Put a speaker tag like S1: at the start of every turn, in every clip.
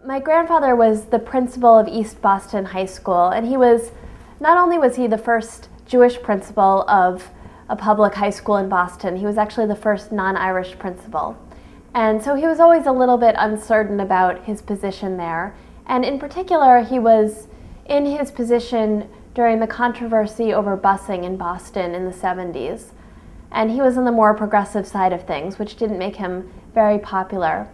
S1: My grandfather was the principal of East Boston High School, and not only was he the first Jewish principal of a public high school in Boston, he was actually the first non-Irish principal. And so he was always a little bit uncertain about his position there. And in particular, he was in his position during the controversy over busing in Boston in the 70s. And he was on the more progressive side of things, which didn't make him very popular.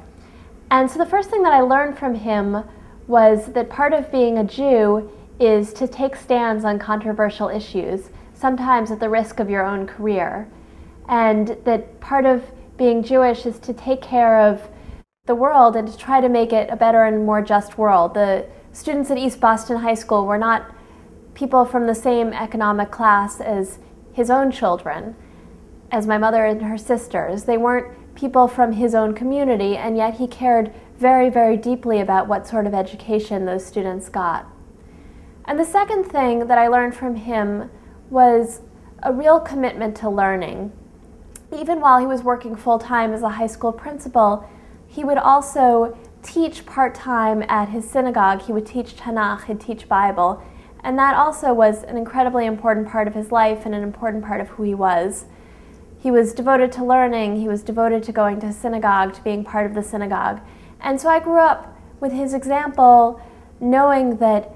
S1: And so the first thing that I learned from him was that part of being a Jew is to take stands on controversial issues, sometimes at the risk of your own career. And that part of being Jewish is to take care of the world and to try to make it a better and more just world. The students at East Boston High School were not people from the same economic class as his own children, as my mother and her sisters. They weren't people from his own community, and yet he cared very, very deeply about what sort of education those students got. And the second thing that I learned from him was a real commitment to learning. Even while he was working full-time as a high school principal, he would also teach part-time at his synagogue. He would teach Tanakh, he'd teach Bible, and that also was an incredibly important part of his life and an important part of who he was. He was devoted to learning, he was devoted to going to synagogue, to being part of the synagogue. And so I grew up with his example, knowing that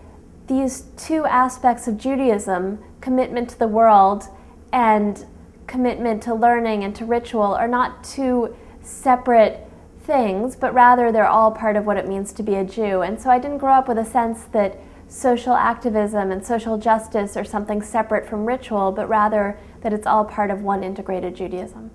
S1: these two aspects of Judaism, commitment to the world and commitment to learning and to ritual, are not two separate things, but rather they're all part of what it means to be a Jew. And so I didn't grow up with a sense that social activism and social justice are something separate from ritual, but rather that it's all part of one integrated Judaism.